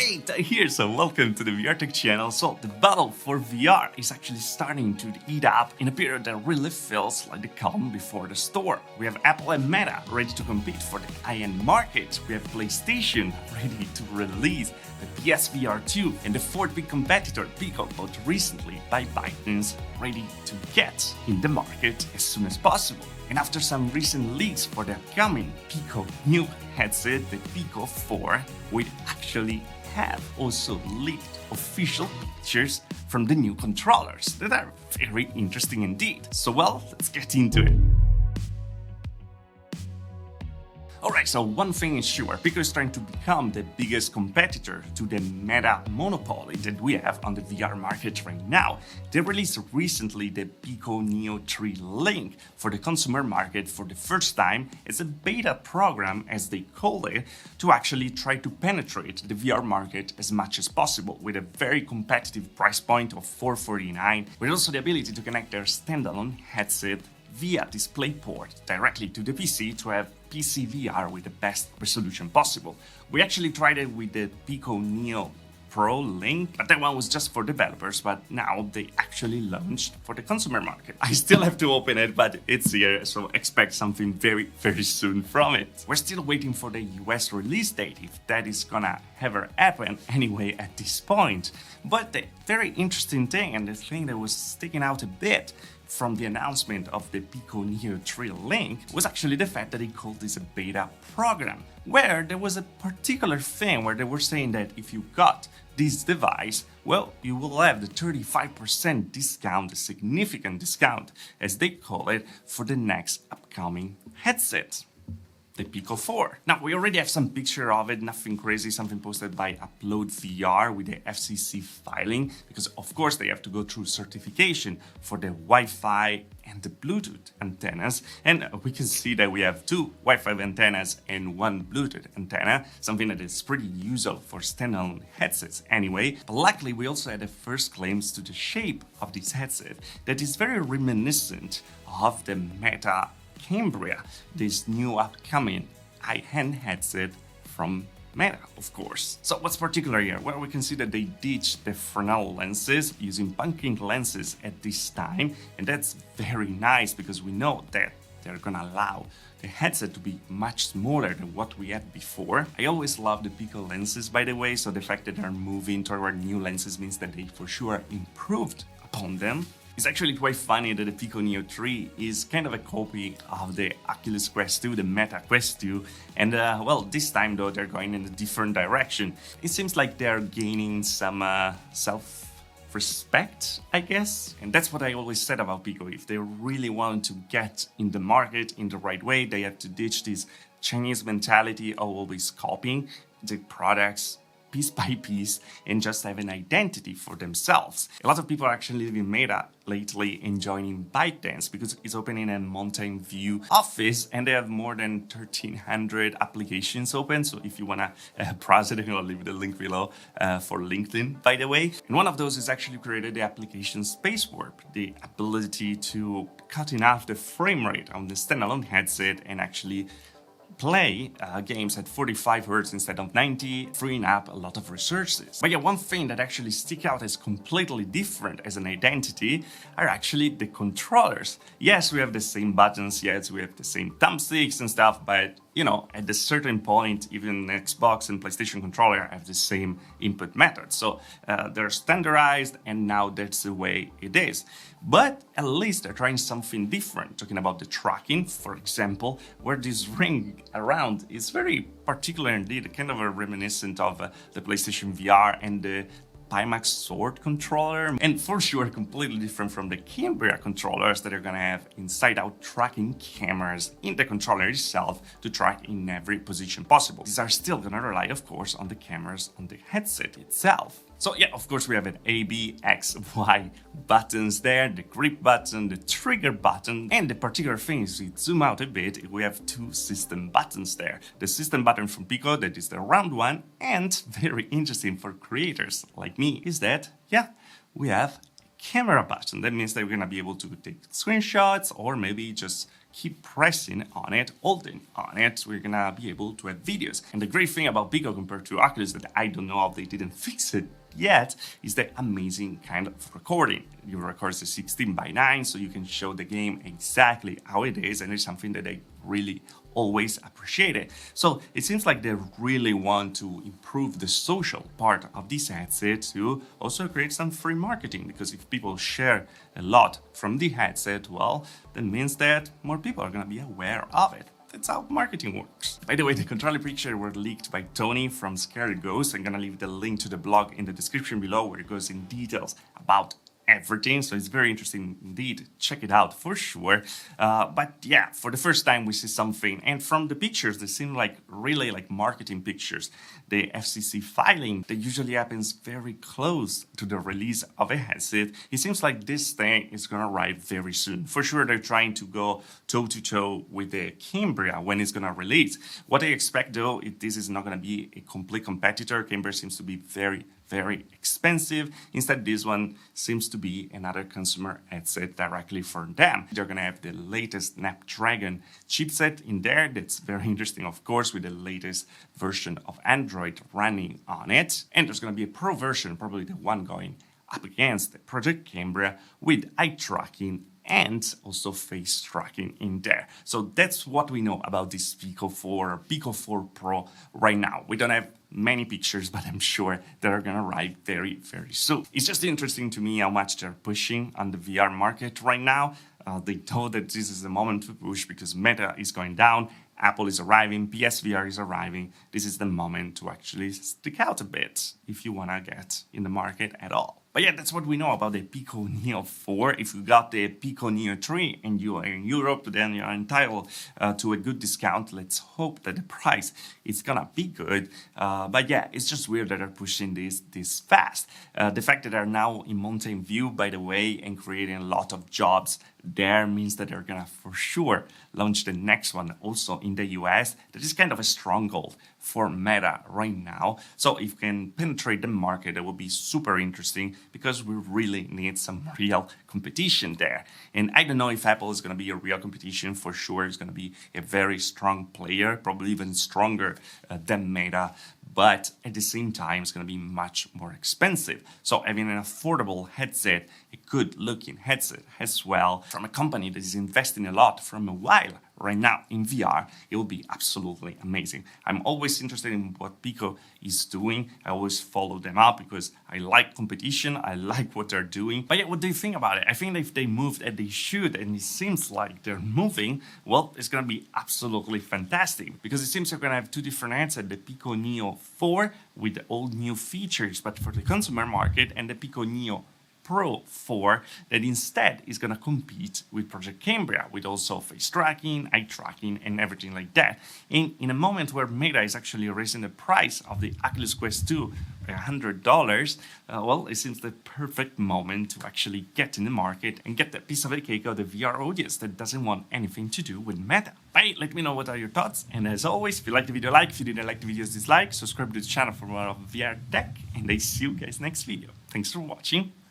Alright, here, so welcome to the VR Tech channel. So the battle for VR is actually starting to heat up in a period that really feels like the calm before the storm. We have Apple and Meta ready to compete for the high-end market. We have PlayStation ready to release the PSVR 2 and the fourth big competitor, Pico, bought recently by ByteDance, ready to get in the market as soon as possible. And after some recent leaks for the upcoming Pico new headset, the Pico 4, we actually have also leaked official pictures from the new controllers that are very interesting indeed. So well, let's get into it. Alright, so one thing is sure, Pico is trying to become the biggest competitor to the Meta monopoly that we have on the VR market right now. They released recently the Pico Neo 3 Link for the consumer market for the first time as a beta program, as they call it, to actually try to penetrate the VR market as much as possible with a very competitive price point of $449, with also the ability to connect their standalone headset via DisplayPort directly to the PC to have PSVR with the best resolution possible. We actually tried it with the Pico Neo Pro Link, but that one was just for developers, but now they actually launched for the consumer market. I still have to open it, but it's here, so expect something very, very soon from it. We're still waiting for the US release date, if that is gonna ever happen anyway at this point. But the very interesting thing, and the thing that was sticking out a bit from the announcement of the Pico Neo 3 Link, was actually the fact that they called this a beta program, where there was a particular thing where they were saying that if you got this device, well, you will have the 35% discount, a significant discount, as they call it, for the next upcoming headset, the Pico 4. Now, we already have some picture of it, nothing crazy, something posted by Upload VR with the FCC filing, because of course they have to go through certification for the Wi-Fi and the Bluetooth antennas, and we can see that we have two Wi-Fi antennas and one Bluetooth antenna, something that is pretty usual for standalone headsets anyway. But luckily, we also had the first claims to the shape of this headset that is very reminiscent of the Meta Cambria, this new upcoming high-end headset from Meta, of course. So what's particular here? Well, we can see that they ditched the Fresnel lenses using pumpkin lenses at this time, and that's very nice because we know that they're gonna allow the headset to be much smaller than what we had before. I always love the Pico lenses, by the way, so the fact that they're moving toward new lenses means that they for sure improved upon them. It's actually quite funny that the Pico Neo 3 is kind of a copy of the Oculus Quest 2, the Meta Quest 2, and well, this time though they're going in a different direction. It seems like they're gaining some self-respect, I guess, and that's what I always said about Pico. If they really want to get in the market in the right way, they have to ditch this Chinese mentality of always copying the products piece by piece and just have an identity for themselves. A lot of people are actually leaving Meta lately and joining ByteDance because it's opening a Mountain View office and they have more than 1,300 applications open. So if you want to browse it, I'll leave the link below for LinkedIn, by the way. And one of those is actually created the application Space Warp, the ability to cut in half the frame rate on the standalone headset and actually play games at 45 Hz instead of 90, freeing up a lot of resources. But yeah, one thing that actually stick out as completely different as an identity are actually the controllers. Yes, we have the same buttons, yes, we have the same thumbsticks and stuff, but you know, at a certain point, even Xbox and PlayStation controller have the same input method. So they're standardized and now that's the way it is. But at least they're trying something different, talking about the tracking, for example, where this ring around is very particular indeed, kind of a reminiscent of the PlayStation VR and the Pimax Sword controller, and for sure completely different from the Cambria controllers that are gonna have inside-out tracking cameras in the controller itself to track in every position possible. These are still gonna rely, of course, on the cameras on the headset itself. So yeah, of course we have an A, B, X, Y buttons there, the grip button, the trigger button, and the particular thing is, we zoom out a bit, we have two system buttons there. The system button from Pico, that is the round one, and very interesting for creators like me, is that, yeah, we have a camera button. That means that we're gonna be able to take screenshots or maybe just keep pressing on it, holding on it, we're gonna be able to have videos. And the great thing about Pico compared to Oculus that I don't know how they didn't fix it yet is the amazing kind of recording. You record a 16:9, so you can show the game exactly how it is, and it's something that I really always appreciate it. So it seems like they really want to improve the social part of this headset to also create some free marketing, because if people share a lot from the headset, well, that means that more people are gonna be aware of it. That's how marketing works. By the way, the controller picture were leaked by Tony from Scary Ghost. I'm gonna leave the link to the blog in the description below where it goes in details about everything, so it's very interesting indeed. Check it out for sure. But yeah, for the first time we see something, and from the pictures they seem like really like marketing pictures. The FCC filing that usually happens very close to the release of a headset, it seems like this thing is gonna arrive very soon. For sure they're trying to go toe to toe with the Cambria when it's gonna release. What I expect though is this is not gonna be a complete competitor. Cambria seems to be very expensive. Instead, this one seems to be another consumer headset directly for them. They're gonna have the latest Snapdragon chipset in there. That's very interesting, of course, with the latest version of Android running on it. And there's gonna be a pro version, probably the one going up against the Project Cambria, with eye tracking and also face tracking in there. So that's what we know about this Pico 4 Pro right now. We don't have many pictures, but I'm sure they're gonna arrive very soon. It's just interesting to me how much they're pushing on the VR market right now. They know that this is the moment to push because Meta is going down, Apple is arriving, PSVR is arriving. This is the moment to actually stick out a bit if you wanna get in the market at all. But yeah, that's what we know about the Pico Neo 4. If you got the Pico Neo 3 and you are in Europe, then you're entitled to a good discount. Let's hope that the price is gonna be good. But yeah, it's just weird that they're pushing this fast. The fact that they're now in Mountain View, by the way, and creating a lot of jobs there means that they're gonna for sure launch the next one also in the US. That is kind of a stronghold for Meta right now. So if you can penetrate the market, that will be super interesting because we really need some real competition there. And I don't know if Apple is going to be a real competition. For sure, it's going to be a very strong player, probably even stronger than Meta. But at the same time, it's going to be much more expensive. So having an affordable headset, a good looking headset as well, from a company that is investing a lot from a while right now in VR, it will be absolutely amazing. I'm always interested in what Pico is doing. I always follow them up because I like competition. I like what they're doing. But yeah, what do you think about it? I think if they moved as they should, and it seems like they're moving, well, it's going to be absolutely fantastic because it seems they're going to have two different headsets, the Pico Neo 4 with all new features, but for the consumer market, and the Pico Neo Pro 4 that instead is going to compete with Project Cambria with also face tracking, eye tracking and everything like that. And in a moment where Meta is actually raising the price of the Oculus Quest 2 by $100, well, it seems the perfect moment to actually get in the market and get that piece of the cake of the VR audience that doesn't want anything to do with Meta. Bye, let me know what are your thoughts, and as always, if you like the video, like. If you didn't like the videos, dislike. Subscribe to the channel for more of VR tech, and I see you guys next video. Thanks for watching.